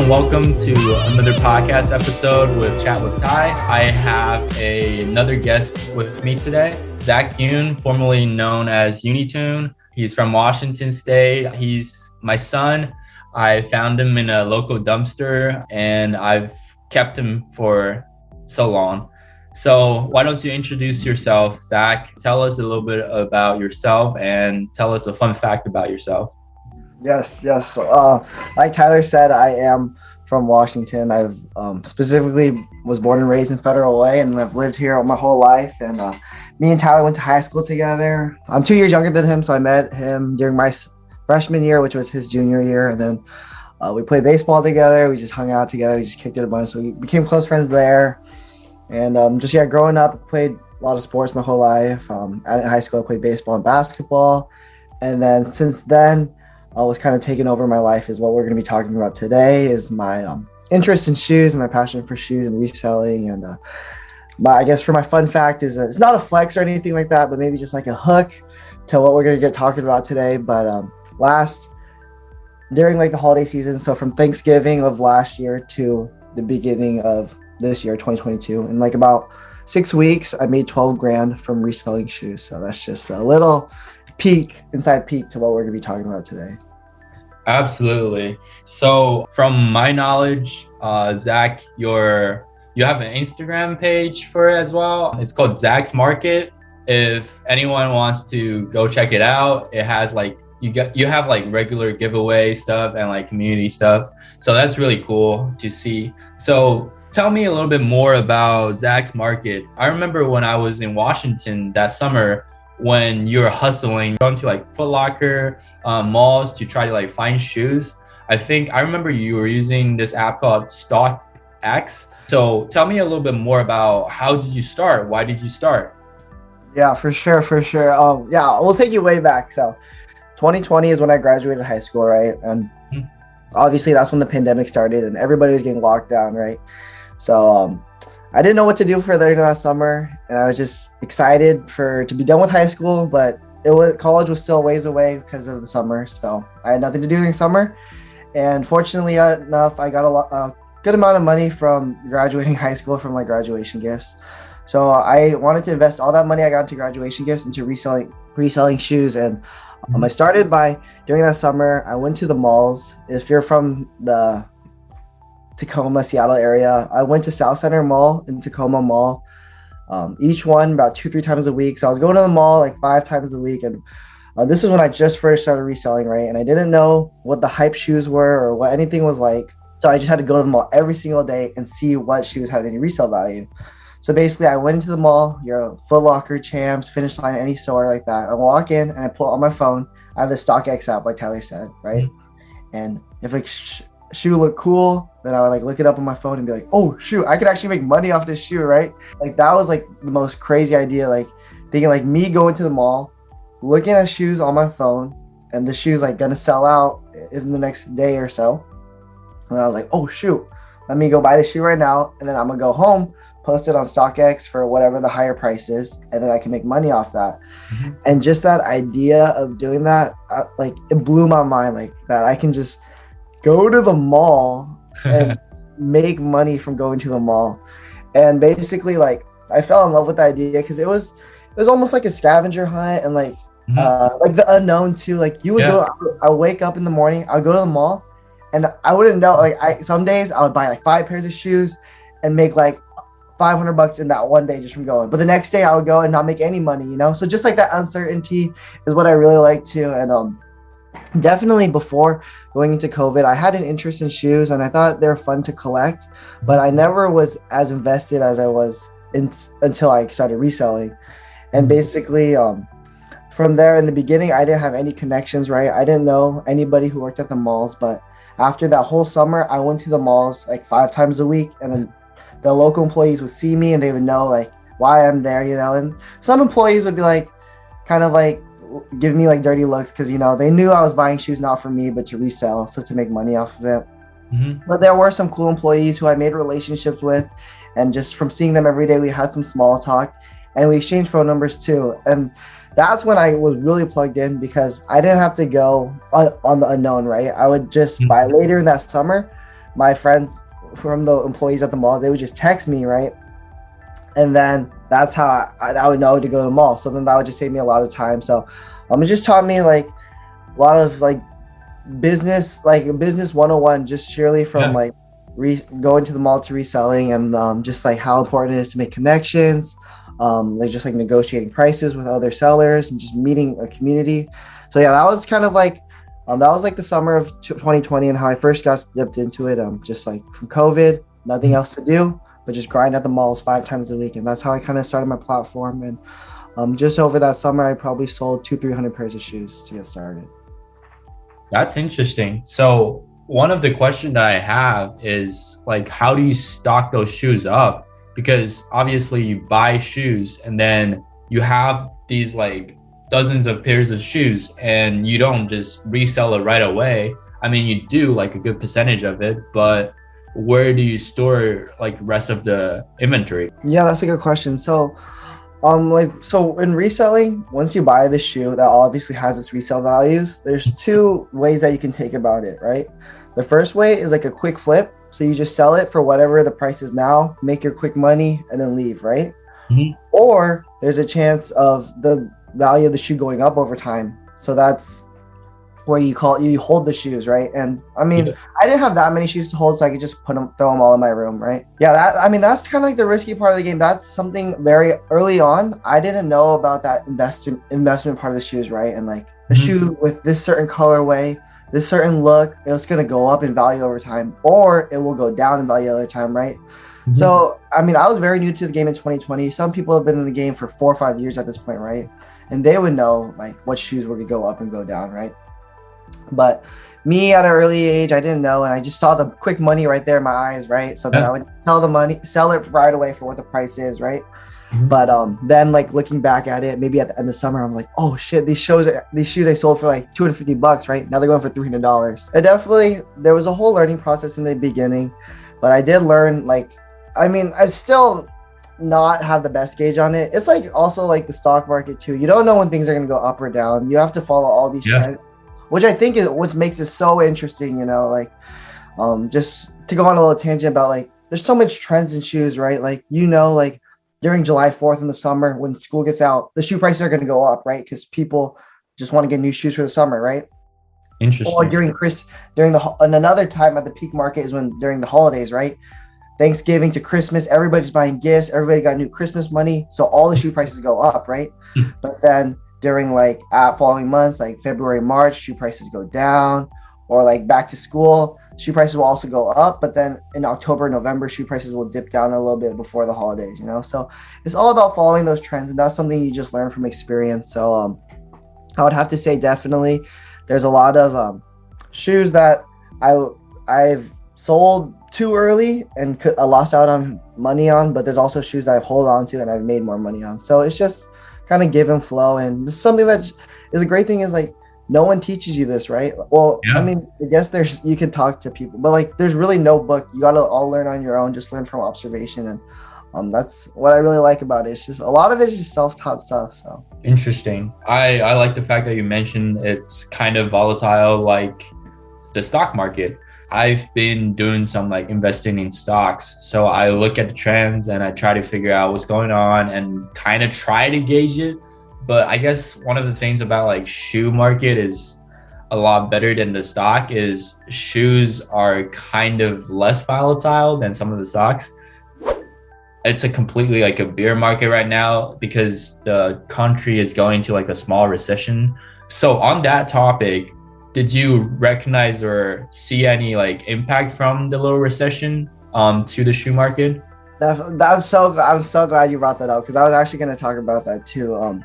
and welcome to another podcast episode with Chat with Ty. I have another guest with me today, Zach Yoon, formerly known as Unitoon. He's from Washington State. He's my son. I found him in a local dumpster and I've kept him for so long. So why don't you introduce yourself, Zach? Tell us a little bit about yourself and tell us a fun fact about yourself. Yes. Like Tyler said, I am from Washington. I've specifically was born and raised in Federal Way, and I've lived here my whole life. And me and Tyler went to high school together. I'm 2 years younger than him, so I met him during my freshman year, which was his junior year. And then we played baseball together. We just hung out together. We just kicked it a bunch. So we became close friends there. And growing up, I played a lot of sports my whole life. At high school, I played baseball and basketball. And then since then, what's kind of taken over my life is what we're going to be talking about today is my interest in shoes and my passion for shoes and reselling. And I guess for my fun fact is it's not a flex or anything like that, but maybe just like a hook to what we're going to get talking about today. But during like the holiday season, so from Thanksgiving of last year to the beginning of this year, 2022, in like about 6 weeks, I made 12 grand from reselling shoes. So that's just a little inside peek to what we're going to be talking about today. Absolutely. So from my knowledge, Zach, you have an Instagram page for it as well. It's called Zach's Market. If anyone wants to go check it out, it has like you have like regular giveaway stuff and like community stuff. So that's really cool to see. So tell me a little bit more about Zach's Market. I remember when I was in Washington that summer when you were hustling, going to like Foot Locker, malls to try to like find shoes. I think I remember you were using this app called StockX. So tell me a little bit more about how did you start? Why did you start? Yeah, for sure. We'll take you way back. So 2020 is when I graduated high school, right? And obviously that's when the pandemic started and everybody was getting locked down, right? So I didn't know what to do for the that summer, and I was just excited to be done with high school, but college was still a ways away because of the summer. So I had nothing to do during summer, and fortunately enough, I got a good amount of money from graduating high school from like graduation gifts. So I wanted to invest all that money I got into graduation gifts into reselling shoes, and I started by during that summer. I went to the malls. If you're from the Tacoma, Seattle area, I went to South Center Mall and Tacoma Mall, each one about 2-3 times a week. So I was going to the mall like 5 times a week, and this is when I just first started reselling, right? And I didn't know what the hype shoes were or what anything was like, so I just had to go to the mall every single day and see what shoes had any resale value. So basically, I went into the mall, your Foot Locker, Champs, Finish Line, any store like that. I walk in and I pull on my phone. I have the StockX app, like Tyler said, right? And if a shoe looked cool, then I would like look it up on my phone and be like, oh shoot, I could actually make money off this shoe, right? Like that was like the most crazy idea, like thinking like me going to the mall, looking at shoes on my phone, and the shoe's like gonna sell out in the next day or so. And I was like, oh shoot, let me go buy the shoe right now, and then I'm gonna go home, post it on StockX for whatever the higher price is, and then I can make money off that. And just that idea of doing that, like it blew my mind, like that I can just go to the mall and make money from going to the mall. And basically like I fell in love with the idea because it was almost like a scavenger hunt, and like the unknown too. Like you would I wake up in the morning, I would go to the mall, and I wouldn't know, like some days I would buy like 5 pairs of shoes and make like $500 in that one day just from going, but the next day I would go and not make any money, so just like that uncertainty is what I really like too. And definitely before going into COVID, I had an interest in shoes and I thought they were fun to collect, but I never was as invested as I was until I started reselling. And basically from there, in the beginning, I didn't have any connections, right? I didn't know anybody who worked at the malls, but after that whole summer, I went to the malls like 5 times a week, and the local employees would see me and they would know like why I'm there, and some employees would be like kind of like give me like dirty looks because they knew I was buying shoes not for me but to resell, so to make money off of it. But there were some cool employees who I made relationships with, and just from seeing them every day, we had some small talk and we exchanged phone numbers too. And that's when I was really plugged in because I didn't have to go on the unknown, right? I would just by later in that summer, my friends from the employees at the mall, they would just text me, right? And then that's how I would know to go to the mall. So then that would just save me a lot of time. So it just taught me like a lot of like business 101, just surely from like going to the mall to reselling, and just like how important it is to make connections, like just like negotiating prices with other sellers and just meeting a community. So yeah, that was kind of like that was like the summer of 2020 and how I first got dipped into it. Just like from COVID, nothing else to do but just grind at the malls 5 times a week, and that's how I kind of started my platform. And just over that summer, I probably sold 200-300 pairs of shoes to get started. That's interesting. So one of the questions that I have is like, how do you stock those shoes up? Because obviously you buy shoes and then you have these like dozens of pairs of shoes and you don't just resell it right away. I mean, you do like a good percentage of it, but where do you store like the rest of the inventory? Yeah, that's a good question. So so in reselling, once you buy the shoe that obviously has its resale values, there's 2 ways that you can take about it, right? The first way is like a quick flip. So you just sell it for whatever the price is now, make your quick money, and then leave, right? Mm-hmm. Or there's a chance of the value of the shoe going up over time. So that's where you hold the shoes, right? And I mean, I didn't have that many shoes to hold, so I could just throw them all in my room, right? Yeah, that's kind of like the risky part of the game. That's something very early on. I didn't know about that investment part of the shoes, right? And like a shoe with this certain colorway, this certain look, it's gonna go up in value over time, or it will go down in value over time, right? So I mean, I was very new to the game in 2020. Some people have been in the game for 4 or 5 years at this point, right? And they would know like what shoes were gonna go up and go down, right? But me at an early age, I didn't know, and I just saw the quick money right there in my eyes, right? So then I would sell it right away for what the price is, right? But then like looking back at it, maybe at the end of summer, I'm like, oh shit, these shoes I sold for like $250, right? Now they're going for $300. There was a whole learning process in the beginning, but I did learn like, I mean, I still not have the best gauge on it. It's like also like the stock market too. You don't know when things are going to go up or down. You have to follow all these trends, which I think is what makes it so interesting, like just to go on a little tangent about like, there's so much trends in shoes, right? Like, like during July 4th in the summer, when school gets out, the shoe prices are going to go up, right? Because people just want to get new shoes for the summer, right? Interesting. Or and another time at the peak market is during the holidays, right? Thanksgiving to Christmas, everybody's buying gifts, everybody got new Christmas money, so all the shoe prices go up, right? But then during like following months, like February, March, shoe prices go down, or like back to school, shoe prices will also go up. But then in October, November, shoe prices will dip down a little bit before the holidays, So it's all about following those trends, and that's something you just learn from experience. So I would have to say definitely there's a lot of shoes that I've sold too early and I lost out on money on, but there's also shoes that I've held on to and I've made more money on. So it's just kind of give and flow. And something that is a great thing is like, no one teaches you this, right? Well, I mean, I guess you can talk to people, but like, there's really no book. You got to all learn on your own, just learn from observation. And that's what I really like about it. It's just a lot of it is just self-taught stuff. So interesting. I like the fact that you mentioned it's kind of volatile, like the stock market. I've been doing some like investing in stocks. So I look at the trends and I try to figure out what's going on and kind of try to gauge it. But I guess one of the things about like shoe market is a lot better than the stock is shoes are kind of less volatile than some of the stocks. It's a completely like a bear market right now because the country is going to like a small recession. So on that topic, did you recognize or see any like impact from the little recession to the shoe market? I'm so glad you brought that up because I was actually going to talk about that too.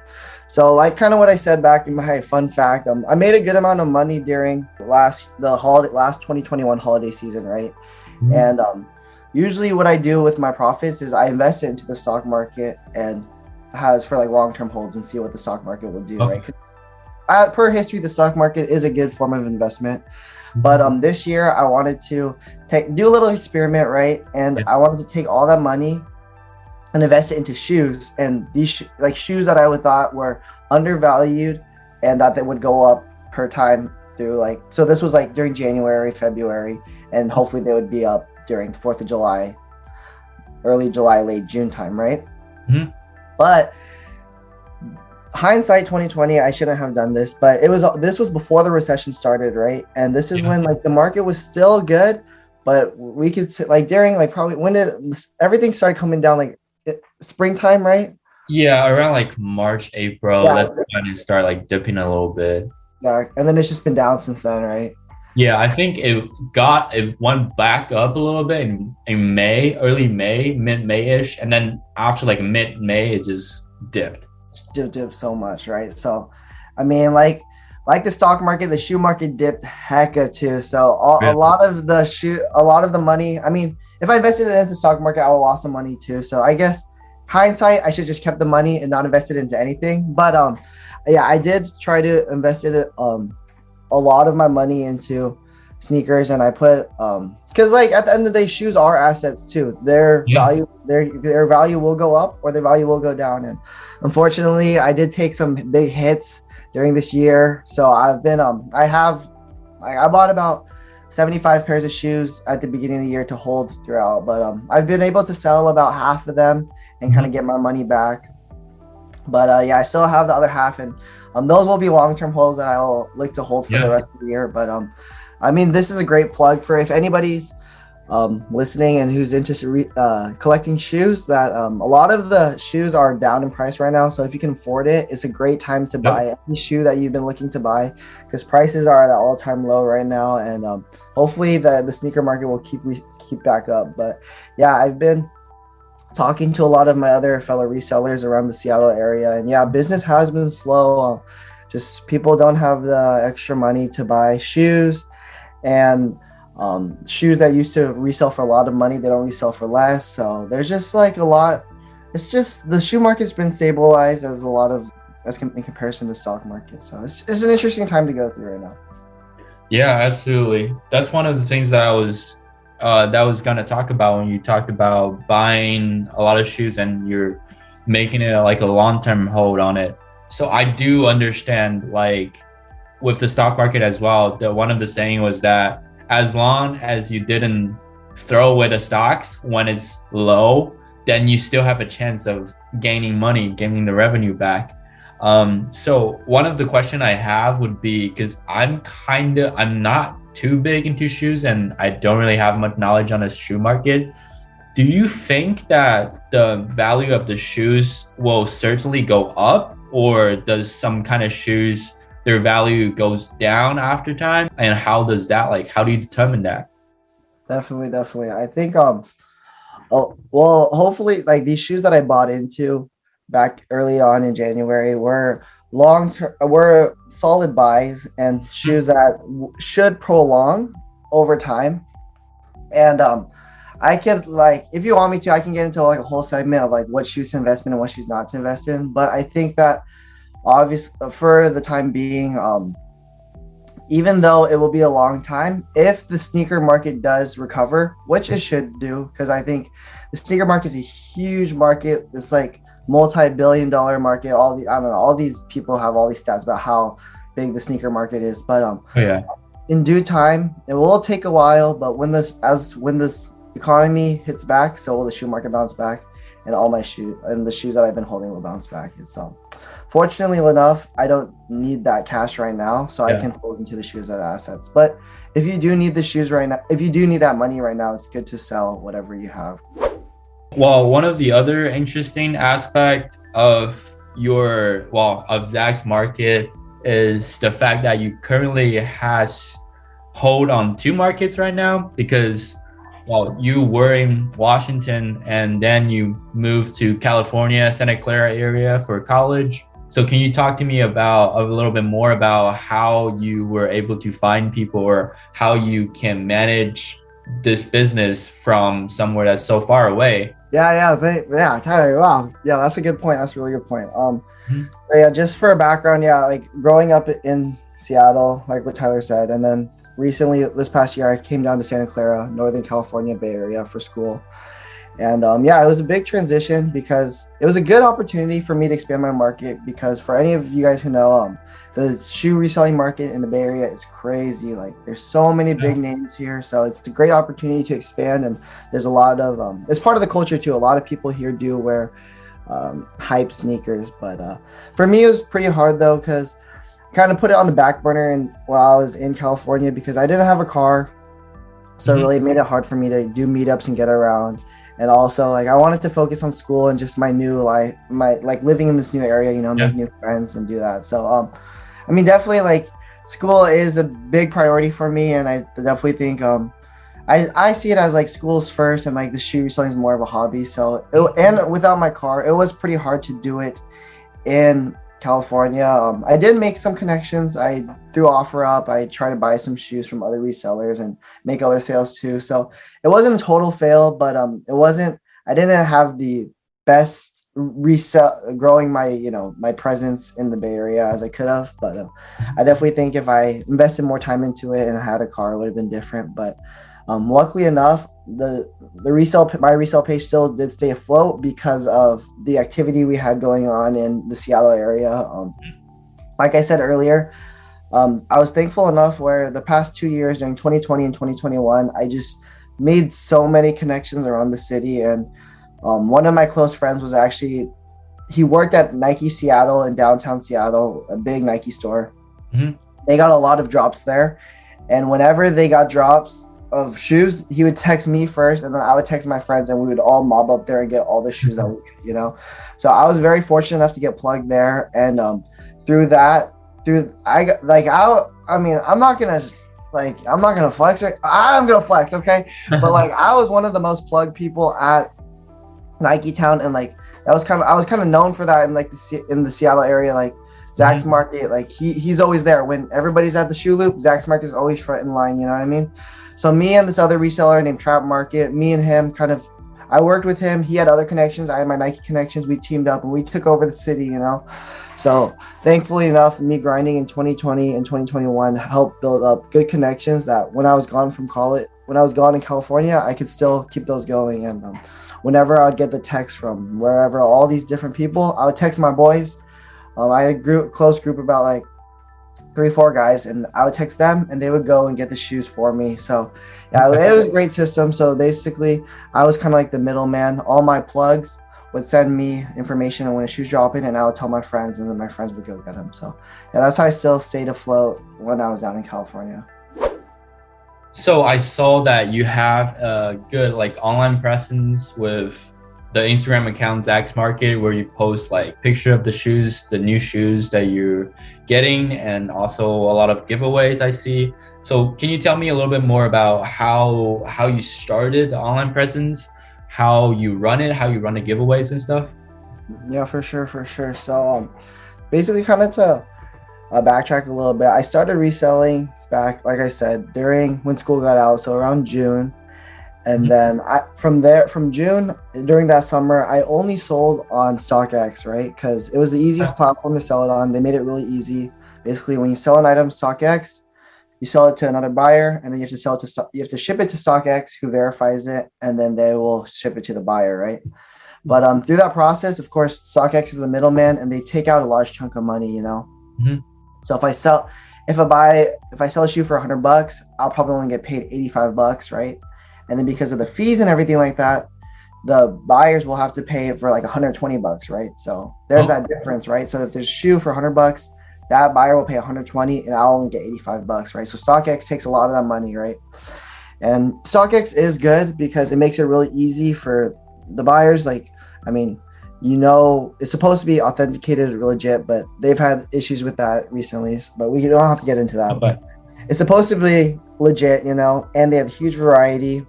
So like kind of what I said back in my fun fact, I made a good amount of money during the last 2021 holiday season, right? Mm-hmm. And usually what I do with my profits is I invest it into the stock market and has for like long-term holds and see what the stock market will do, right? Per history, the stock market is a good form of investment. But this year I wanted to do a little experiment, right? And I wanted to take all that money and invest it into shoes. And these shoes that I would thought were undervalued and that they would go up per time through so this was like during January, February. and hopefully they would be up during 4th of July, early July, late June time, right? Mhm. But hindsight 2020, I shouldn't have done this, but this was before the recession started, right? And this is Yeah. when like the market was still good, but we could like during like probably when everything started coming down, like springtime, right? Yeah, around like March, April, Yeah, that's when it started like dipping a little bit. yeah, and then it's just been down since then, right? Yeah, I think it went back up a little bit in May, early May, mid-May-ish, and then after like mid-May, it just dipped. Dipped so much, right? So, I mean, like the stock market, the shoe market dipped hecka too. So a Yeah. lot of the money. I mean, if I invested it into the stock market, I would lost some money too. So I guess hindsight, I should just kept the money and not invested into anything. But yeah, I did try to invest it a lot of my money into sneakers, and I put because like at the end of the day, shoes are assets too. Their Yeah. value, their value will go up or their value will go down. And unfortunately, I did take some big hits during this year. So I've been I bought about 75 pairs of shoes at the beginning of the year to hold throughout, but I've been able to sell about half of them and kind of get my money back. But yeah, I still have the other half, and those will be long-term holds that I will look to hold for the rest of the year. But I mean, this is a great plug for if anybody's listening and who's into collecting shoes. That a lot of the shoes are down in price right now, so if you can afford it, it's a great time to buy any shoe that you've been looking to buy, because prices are at an all-time low right now, and hopefully the sneaker market will keep back up. But yeah, I've been talking to a lot of my other fellow resellers around the Seattle area, and yeah, business has been slow. Just people don't have the extra money to buy shoes, and shoes that used to resell for a lot of money, they don't resell for less. So there's just like a lot. It's just the shoe market's been stabilized as in comparison to the stock market. So it's an interesting time to go through right now. Yeah, absolutely. That's one of the things that I was gonna talk about when you talked about buying a lot of shoes and you're making it like a long-term hold on it. So I do understand, like with the stock market as well, that one of the saying was that as long as you didn't throw away the stocks when it's low, then you still have a chance of gaining money, gaining the revenue back. So one of the question I have would be, because I'm not too big into shoes and I don't really have much knowledge on the shoe market. Do you think that the value of the shoes will certainly go up, or does some kind of shoes, their value goes down after time? And how do you determine that? Definitely. I think well, hopefully like these shoes that I bought into back early on in January were were solid buys and shoes that should prolong over time. And I can, like, if you want me to, I can get into like a whole segment of like what shoes to invest in and what shoes not to invest in. But I think that obviously for the time being, even though it will be a long time, if the sneaker market does recover, which it should do, because I think the sneaker market is a huge market. It's like multi-billion-dollar market. I don't know, all these people have all these stats about how big the sneaker market is. But in due time, it will take a while. But when this economy hits back, so will the shoe market bounce back, and all my the shoes that I've been holding will bounce back. Fortunately enough, I don't need that cash right now, so I can hold into the shoes as assets. But if you do need the shoes right now, if you do need that money right now, it's good to sell whatever you have. Well, one of the other interesting aspect of Zach's market is the fact that you currently has hold on two markets right now, because you were in Washington and then you moved to California, Santa Clara area for college. So can you talk to me about a little bit more about how you were able to find people, or how you can manage this business from somewhere that's so far away? Yeah, Tyler. Wow. Yeah, that's a good point. That's a really good point. But yeah, just for a background, like growing up in Seattle, like what Tyler said, and then recently this past year, I came down to Santa Clara, Northern California, Bay Area for school. And yeah, it was a big transition because it was a good opportunity for me to expand my market, because for any of you guys who know, the shoe reselling market in the Bay Area is crazy. Like there's so many big names here. So it's a great opportunity to expand. And there's a lot of, it's part of the culture too. A lot of people here do wear hype sneakers. But for me, it was pretty hard though, because kind of put it on the back burner and while I was in California, because I didn't have a car. So it really made it hard for me to do meetups and get around. And also, like, I wanted to focus on school and just my new life, my like living in this new area, you know, make new friends and do that. So, I mean, definitely like school is a big priority for me. And I definitely think, I see it as like school's first and like the shoe reselling is more of a hobby. So, and without my car, it was pretty hard to do it in California. I did make some connections. I threw OfferUp. I tried to buy some shoes from other resellers and make other sales too. So it wasn't a total fail, but I didn't have the best growing my, you know, my presence in the Bay Area as I could have. But I definitely think if I invested more time into it and had a car, it would have been different. But luckily enough, my resale page still did stay afloat because of the activity we had going on in the Seattle area. Like I said earlier, I was thankful enough where the past 2 years during 2020 and 2021, I just made so many connections around the city. And one of my close friends was actually, he worked at Nike Seattle in downtown Seattle, a big Nike store. They got a lot of drops there. And whenever they got drops of shoes, he would text me first, and then I would text my friends, and we would all mob up there and get all the shoes that we could, you know. So I was very fortunate enough to get plugged there, and I'm not gonna flex, or I'm gonna flex, okay? But like I was one of the most plugged people at Nike Town, and like I was kind of known for that in like in the Seattle area, like Zach's Market, like he's always there when everybody's at the shoe loop. Zach's Market is always front in line, you know what I mean? So me and this other reseller named Trap Market, me and him I worked with him. He had other connections. I had my Nike connections. We teamed up and we took over the city, you know? So thankfully enough, me grinding in 2020 and 2021 helped build up good connections that when I was gone in California, I could still keep those going. And whenever I would get the text from wherever, all these different people, I would text my boys. I had a close group about like 3-4 guys, and I would text them and they would go and get the shoes for me. So yeah, it was a great system. So basically I was kind of like the middleman. All my plugs would send me information on when a shoe's dropping, and I would tell my friends, and then my friends would go get them. So yeah, that's how I still stayed afloat when I was down in California. So I saw that you have a good like online presence with the Instagram account Zach's Market, where you post like picture of the shoes, the new shoes that you're getting, and also a lot of giveaways I see. So can you tell me a little bit more about how you started the online presence, how you run the giveaways and stuff? Yeah, for sure. So basically kind of to backtrack a little bit, I started reselling back, like I said, during when school got out, so around June. And then from June, during that summer, I only sold on StockX, right? Because it was the easiest platform to sell it on. They made it really easy. Basically, when you sell an item StockX, you sell it to another buyer, and then you have to ship it to StockX, who verifies it, and then they will ship it to the buyer, right? But through that process, of course, StockX is the middleman, and they take out a large chunk of money, you know. So if I sell a shoe for $100, I'll probably only get paid $85, right? And then because of the fees and everything like that, the buyers will have to pay for like $120, right? So there's that difference, right? So if there's a shoe for $100, that buyer will pay $120 and I'll only get $85, right? So StockX takes a lot of that money, right? And StockX is good because it makes it really easy for the buyers. Like, I mean, you know, it's supposed to be authenticated legit, but they've had issues with that recently, but we don't have to get into that. But it's supposed to be legit, you know, and they have a huge variety.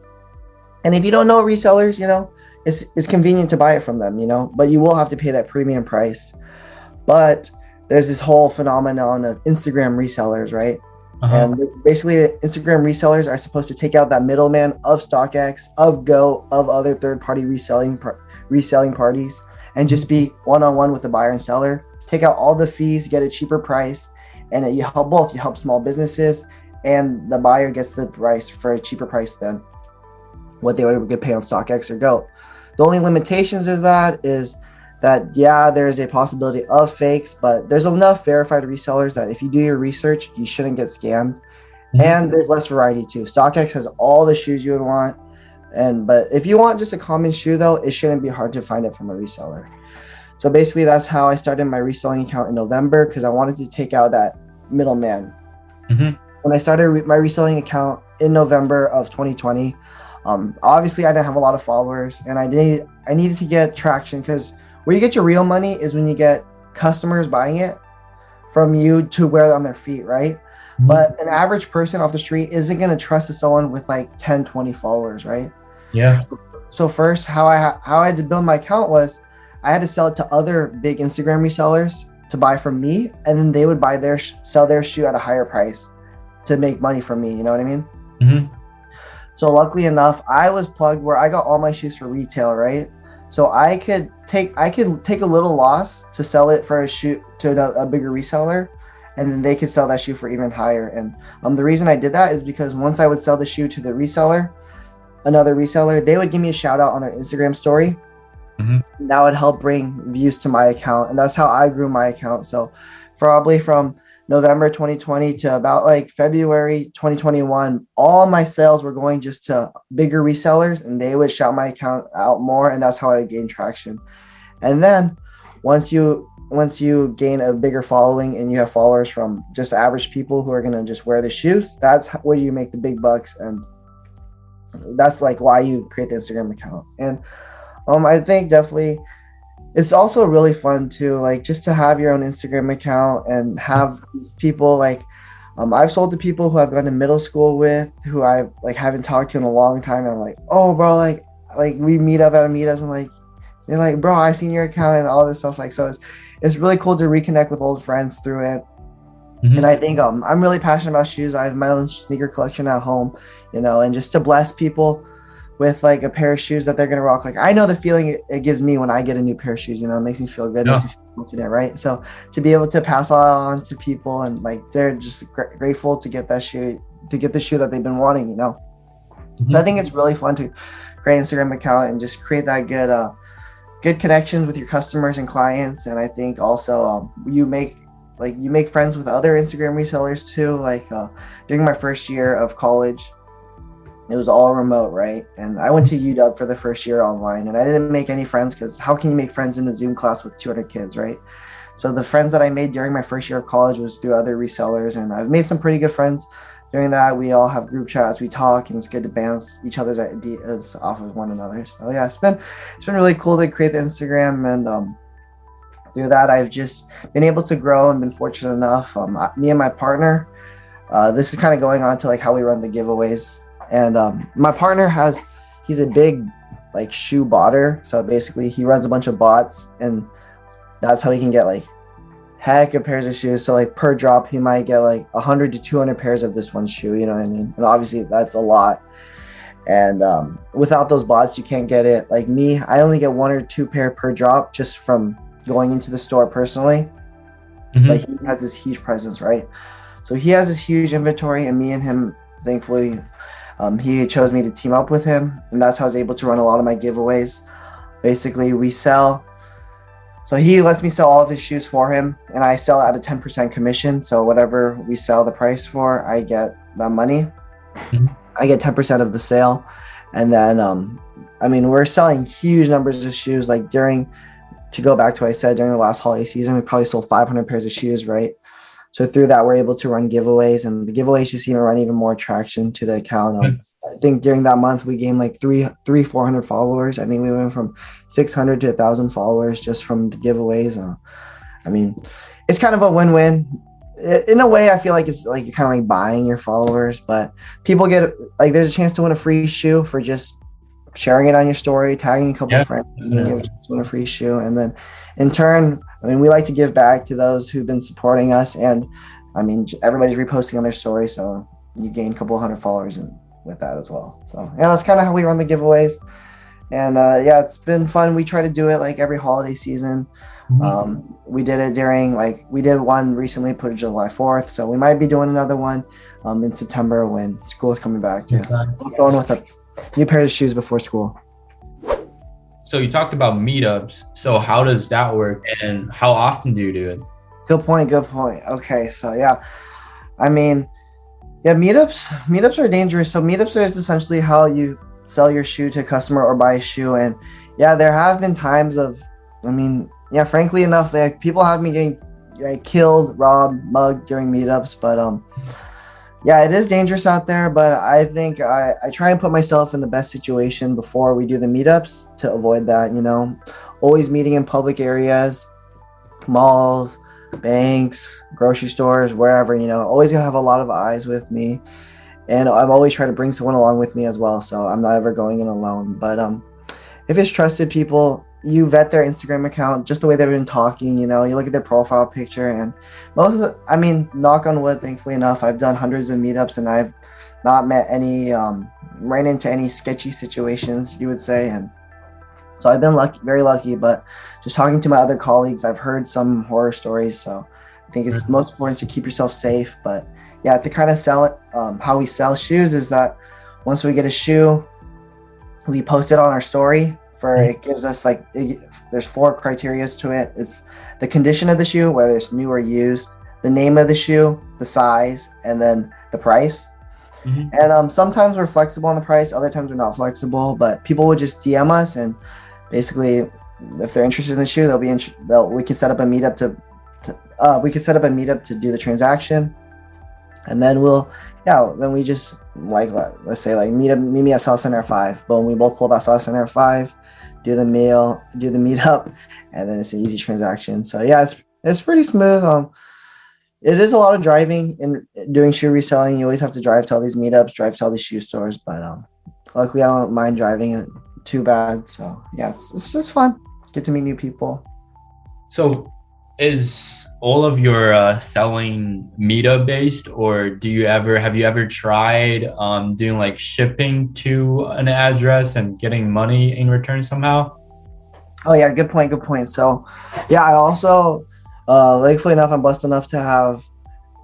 And if you don't know resellers, you know, it's convenient to buy it from them, you know, but you will have to pay that premium price. But there's this whole phenomenon of Instagram resellers, right? And basically Instagram resellers are supposed to take out that middleman of StockX, of Go, of other third-party reselling parties, and just be one-on-one with the buyer and seller, take out all the fees, get a cheaper price, and you help both. You help small businesses, and the buyer gets the price for a cheaper price than what they would get paid on StockX or Go. The only limitations of that is that, yeah, there's a possibility of fakes, but there's enough verified resellers that if you do your research, you shouldn't get scammed. And there's less variety too. StockX has all the shoes you would want. But if you want just a common shoe though, it shouldn't be hard to find it from a reseller. So basically that's how I started my reselling account in November, because I wanted to take out that middleman. When I started my reselling account in November of 2020, obviously I didn't have a lot of followers, and I needed to get traction, because where you get your real money is when you get customers buying it from you to wear it on their feet, right? But an average person off the street isn't going to trust someone with like 10, 20 followers, right? Yeah. So first, how I had to build my account was I had to sell it to other big Instagram resellers to buy from me, and then they would sell their shoe at a higher price to make money from me. You know what I mean? So luckily enough, I was plugged where I got all my shoes for retail, right? So I could take a little loss to sell it for a shoe to a bigger reseller, and then they could sell that shoe for even higher. And the reason I did that is because once I would sell the shoe to the reseller, another reseller, they would give me a shout out on their Instagram story. That would help bring views to my account, and that's how I grew my account. So probably from November 2020 to about like February 2021, all my sales were going just to bigger resellers, and they would shout my account out more, and that's how I gained traction. And then once you gain a bigger following and you have followers from just average people who are going to just wear the shoes, that's where you make the big bucks. And that's like why you create the Instagram account. And I think definitely it's also really fun too, like just to have your own Instagram account and have people like I've sold to people who I've gone to middle school with, who I like haven't talked to in a long time, and I'm like, oh bro, like we meet up at a meetup, and like they're like, bro, I seen your account and all this stuff. Like, so it's really cool to reconnect with old friends through it. And I think I'm really passionate about shoes. I have my own sneaker collection at home, and just to bless people with like a pair of shoes that they're gonna rock. Like I know the feeling it gives me when I get a new pair of shoes. It makes me feel good, makes me feel confident, right? So to be able to pass that on to people, and like they're just grateful to get that shoe, to get the shoe that they've been wanting. So I think it's really fun to create an Instagram account and just create that good connections with your customers and clients. And I think also you make friends with other Instagram resellers too. Like during my first year of college, it was all remote, right? And I went to UW for the first year online, and I didn't make any friends, because how can you make friends in a Zoom class with 200 kids, right? So the friends that I made during my first year of college was through other resellers, and I've made some pretty good friends during that. We all have group chats, we talk, and it's good to bounce each other's ideas off of one another. So yeah, it's been really cool to create the Instagram, and through that I've just been able to grow and been fortunate enough. Me and my partner, this is kind of going on to like how we run the giveaways. And my partner he's a big like shoe botter. So basically he runs a bunch of bots, and that's how he can get like heck of pairs of shoes. So like per drop, he might get like 100 to 200 pairs of this one shoe, you know what I mean? And obviously that's a lot. And without those bots, you can't get it. Like me, I only get 1 or 2 pair per drop just from going into the store personally. But he has this huge presence, right? So he has this huge inventory, and me and him, thankfully, he chose me to team up with him, and that's how I was able to run a lot of my giveaways. Basically, we sell. So he lets me sell all of his shoes for him, and I sell at a 10% commission. So whatever we sell the price for, I get that money. I get 10% of the sale. And then, we're selling huge numbers of shoes. Like to go back to what I said, during the last holiday season, we probably sold 500 pairs of shoes, right? So through that, we're able to run giveaways, and the giveaways just run even more traction to the account. I think during that month, we gained like 400 followers. I think we went from 600 to 1,000 followers just from the giveaways. It's kind of a win-win. In a way, I feel like it's like you're kind of like buying your followers, but people get like, there's a chance to win a free shoe for just sharing it on your story, tagging a couple of friends, and you get to win a free shoe. And then in turn, we like to give back to those who've been supporting us, and everybody's reposting on their story, so you gain a couple 100 followers with that as well. So yeah, that's kind of how we run the giveaways. And it's been fun. We try to do it like every holiday season. We did it we did one recently, put it July 4th, so we might be doing another one in September when school is coming back too. Also on with a new pair of shoes before school. So you talked about meetups. So how does that work and how often do you do it? Good point. Good point. Okay, so yeah, I mean, yeah, meetups are dangerous. So meetups is essentially how you sell your shoe to a customer or buy a shoe. And yeah, there have been times of, I mean, yeah, frankly enough, like people have been getting like killed, robbed, mugged during meetups. But yeah, it is dangerous out there. But I think I try and put myself in the best situation before we do the meetups to avoid that. You know, always meeting in public areas, malls, banks, grocery stores, wherever, you know, always gonna have a lot of eyes with me. And I'm always trying to bring someone along with me as well. So I'm not ever going in alone. But if it's trusted people, you vet their Instagram account, just the way they've been talking, you know, you look at their profile picture and most of the, I mean, knock on wood, thankfully enough, I've done hundreds of meetups and I've not met any, ran into any sketchy situations, you would say. And so I've been lucky, very lucky, but just talking to my other colleagues, I've heard some horror stories. So I think it's most important to keep yourself safe. But yeah, to kind of sell it, how we sell shoes is that once we get a shoe, we post it on our story for, it gives us like, there's 4 criteria to it. It's the condition of the shoe, whether it's new or used, the name of the shoe, the size, and then the price. And sometimes we're flexible on the price, other times we're not flexible, but people would just DM us and basically, if they're interested in the shoe, we can set up a meetup to do the transaction, and then then we just like let's say like meet me at South Center 5. Boom, we both pull up at South Center 5, do the meetup, and then it's an easy transaction. So yeah, it's pretty smooth. It is a lot of driving and doing shoe reselling. You always have to drive to all these meetups, drive to all these shoe stores, but luckily I don't mind driving it too bad. So yeah, it's just fun. Get to meet new people. So is all of your selling meetup based, or have you ever tried doing like shipping to an address and getting money in return somehow? Oh yeah, good point. So yeah, I also thankfully enough, I'm blessed enough to have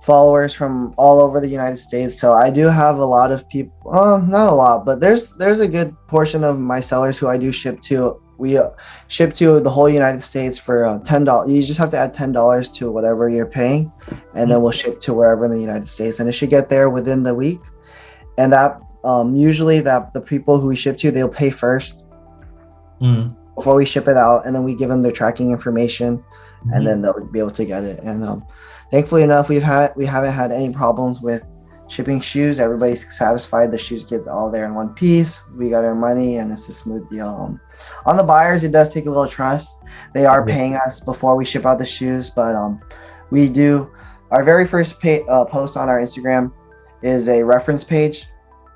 followers from all over the United States. So I do have a lot of people, not a lot, but there's a good portion of my sellers who I do ship to. We ship to the whole United States for $10. You just have to add $10 to whatever you're paying, and then we'll ship to wherever in the United States, and it should get there within the week. And that usually that the people who we ship to, they'll pay first before we ship it out, and then we give them their tracking information, and then they'll be able to get it. And thankfully enough, we haven't had any problems with shipping shoes. Everybody's satisfied. The shoes get all there in one piece. We got our money, and it's a smooth deal. On the buyers, it does take a little trust. They are paying us before we ship out the shoes, but we do. Our very first post on our Instagram is a reference page.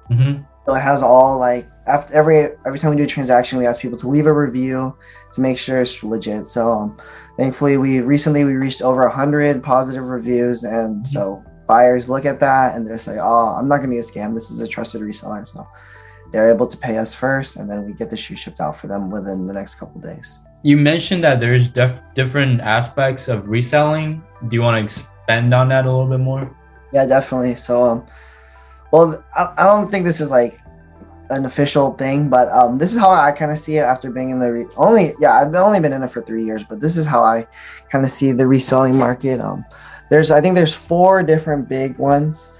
So it has all like after every time we do a transaction, we ask people to leave a review to make sure it's legit. So thankfully, we reached over 100 positive reviews, and so buyers look at that and they're say, "Oh, I'm not gonna get scammed. This is a trusted reseller." So they're able to pay us first, and then we get the shoe shipped out for them within the next couple of days. You mentioned that there's different aspects of reselling. Do you want to expand on that a little bit more? Yeah, definitely. So, well, I don't think this is like an official thing, but this is how I kind of see it after being in the I've only been in it for 3 years, but this is how I kind of see the reselling market. I think there's 4 different big ones.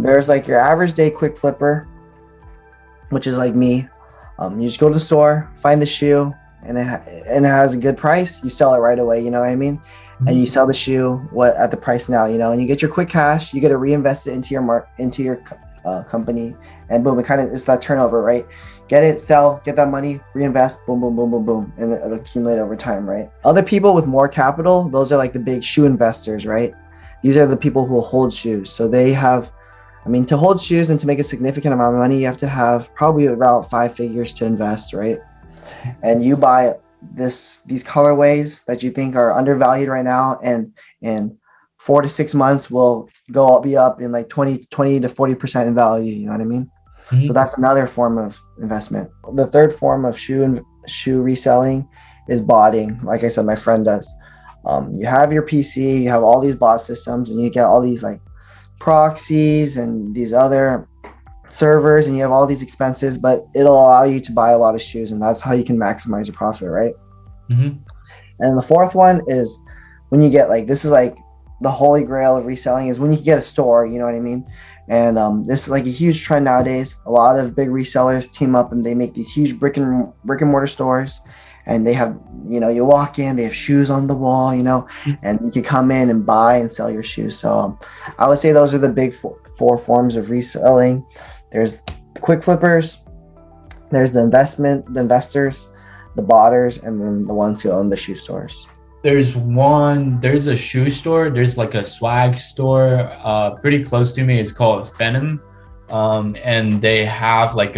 There's like your average day quick flipper, which is like me. You just go to the store, find the shoe, and it has a good price. You sell it right away. You know what I mean? And you sell the shoe at the price now. You know, and you get your quick cash. You get to reinvest it into your company, and boom, it's that turnover, right? Get it, sell, get that money, reinvest, boom, boom, boom, boom, boom, and it'll accumulate over time, right? Other people with more capital, those are like the big shoe investors, right? These are the people who hold shoes. So they have, to hold shoes and to make a significant amount of money, you have to have probably about 5 figures to invest, right? And you buy these colorways that you think are undervalued right now, and in 4 to 6 months will be up in like 20 to 40% in value. You know what I mean? So that's another form of investment. The third form of shoe reselling is botting. Like I said, my friend does. You have your PC, you have all these bot systems, and you get all these like proxies and these other servers and you have all these expenses, but it'll allow you to buy a lot of shoes, and that's how you can maximize your profit, right? Mm-hmm. And the fourth one is when you get like, this is like the holy grail of reselling, is when you get a store, you know what I mean? And this is like a huge trend nowadays. A lot of big resellers team up and they make these huge brick and mortar stores, and they have, you walk in, they have shoes on the wall, and you can come in and buy and sell your shoes. So I would say those are the big four forms of reselling. There's the quick flippers, there's the investors, the botters, and then the ones who own the shoe stores. There's a shoe store. There's like a swag store pretty close to me. It's called Phenom. And they have like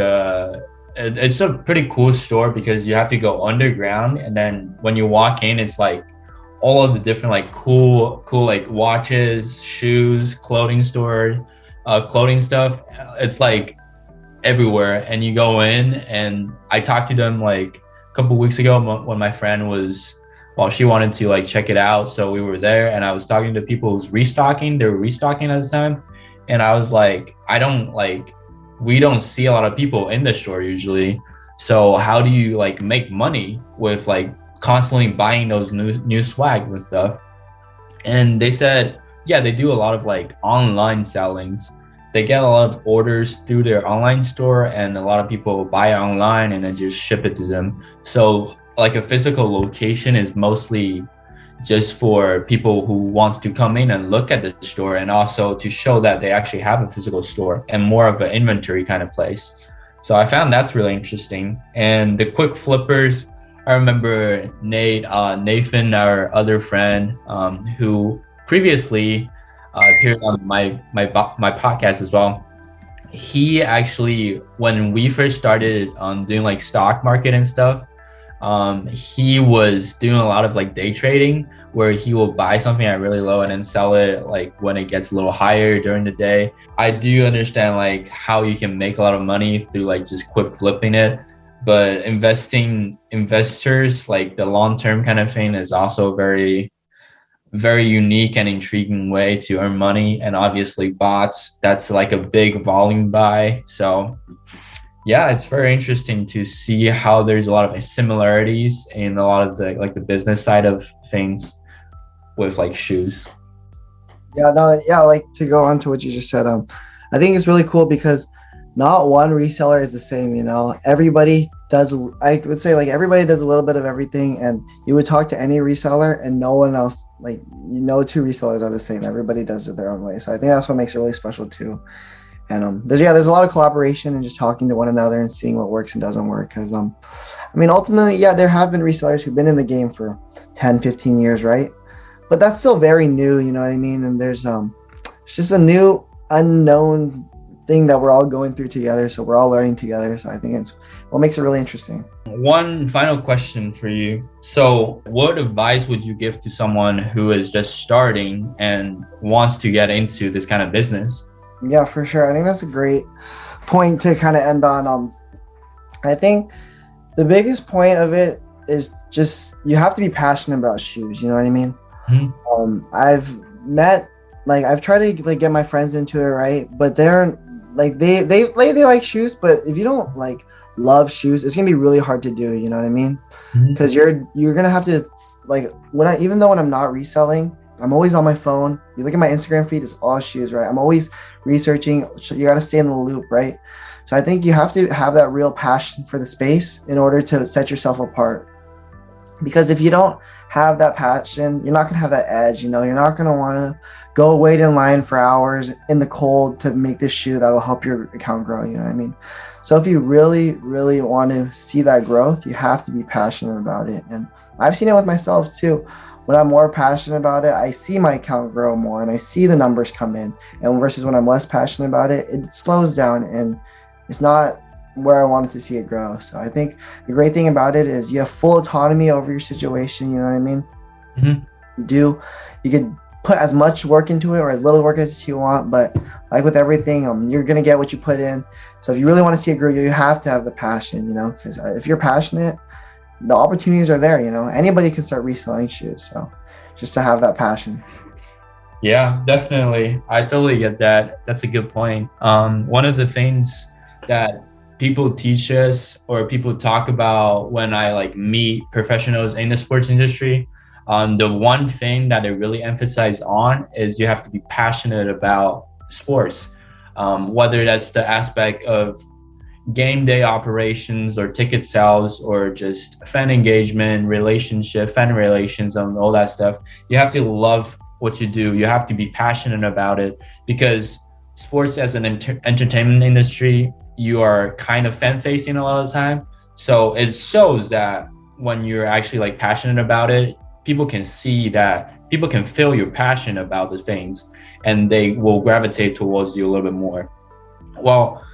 it's a pretty cool store because you have to go underground. And then when you walk in, it's like all of the different like cool like watches, shoes, clothing store, clothing stuff. It's like everywhere. And you go in, and I talked to them like a couple weeks ago when my friend was, she wanted to like check it out. So we were there, and I was talking to people who's restocking. They were restocking at the time. And I was like, we don't see a lot of people in the store usually. So how do you like make money with like constantly buying those new swags and stuff? And they said, yeah, they do a lot of like online sellings. They get a lot of orders through their online store, and a lot of people buy online and then just ship it to them. So like a physical location is mostly just for people who wants to come in and look at the store, and also to show that they actually have a physical store and more of an inventory kind of place. So I found that's really interesting. And the quick flippers, I remember Nathan, our other friend, who previously appeared on my podcast as well. He actually, when we first started doing like stock market and stuff, he was doing a lot of like day trading, where he will buy something at really low and then sell it like when it gets a little higher during the day. I do understand like how you can make a lot of money through like just quick flipping it, but investors, like the long-term kind of thing, is also very, very unique and intriguing way to earn money. And obviously bots, that's like a big volume buy. So yeah, it's very interesting to see how there's a lot of similarities in a lot of the business side of things with like shoes. Like to go on to what you just said, I think it's really cool because not one reseller is the same. Everybody does, I would say like everybody does a little bit of everything, and you would talk to any reseller and no one else, like, two resellers are the same. Everybody does it their own way. So I think that's what makes it really special too. And there's a lot of collaboration and just talking to one another and seeing what works and doesn't work. Because ultimately, there have been resellers who've been in the game for 10, 15 years, right? But that's still very new, you know what I mean? And there's it's just a new unknown thing that we're all going through together. So we're all learning together. So I think it's what makes it really interesting. One final question for you. So what advice would you give to someone who is just starting and wants to get into this kind of business? Yeah, for sure. I think that's a great point to kind of end on. I think the biggest point of it is just you have to be passionate about shoes. You know what I mean? Mm-hmm. I've tried to like get my friends into it, right? But they're like they like shoes, but if you don't like love shoes, it's gonna be really hard to do. You know what I mean? Because you're gonna have to like even though when I'm not reselling, I'm always on my phone. You look at my Instagram feed, it's all shoes, right? I'm always researching. You got to stay in the loop, right? So I think you have to have that real passion for the space in order to set yourself apart. Because if you don't have that passion, you're not going to have that edge. You're not going to want to go wait in line for hours in the cold to make this shoe that will help your account grow. You know what I mean? So if you really, really want to see that growth, you have to be passionate about it. And I've seen it with myself too. When I'm more passionate about it, I see my account grow more and I see the numbers come in. And versus when I'm less passionate about it, it slows down and it's not where I wanted to see it grow. So I think the great thing about it is you have full autonomy over your situation. You know what I mean? Mm-hmm. You could put as much work into it or as little work as you want, but like with everything, you're going to get what you put in. So if you really want to see it grow, you have to have the passion, because if you're passionate, the opportunities are there. Anybody can start reselling shoes. So just to have that passion. Yeah, definitely. I totally get that. That's a good point. One of the things that people teach us or people talk about when I like meet professionals in the sports industry, the one thing that they really emphasize on is you have to be passionate about sports. Whether that's the aspect of game day operations or ticket sales or just fan engagement, relationship, fan relations, and all that stuff. You have to love what you do. You have to be passionate about it because sports as an entertainment industry, you are kind of fan facing a lot of the time. So it shows that when you're actually like passionate about it, people can see that, people can feel your passion about the things and they will gravitate towards you a little bit more. Well,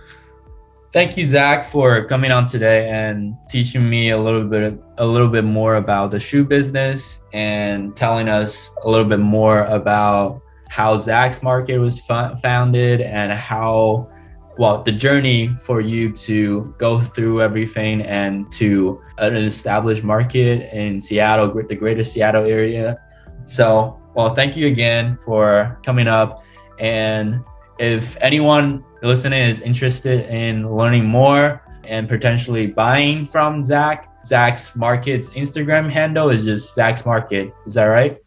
thank you, Zach, for coming on today and teaching me a little bit more about the shoe business and telling us a little bit more about how Zach's Market was founded and how, well, the journey for you to go through everything and to an established market in Seattle, the greater Seattle area. So, well, thank you again for coming up. And if anyone listening is interested in learning more and potentially buying from Zach's Market's Instagram handle is just Zach's Market. Is that right?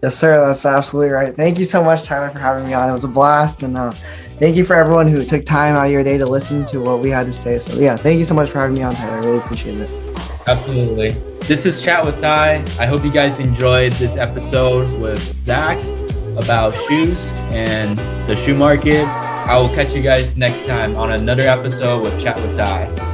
Yes, sir. That's absolutely right. Thank you so much, Tyler, for having me on. It was a blast. And thank you for everyone who took time out of your day to listen to what we had to say. So yeah, thank you so much for having me on, Tyler. I really appreciate it. Absolutely. This is Chat with Ty. I hope you guys enjoyed this episode with Zach about shoes and the shoe market. I will catch you guys next time on another episode with Chat with Ty.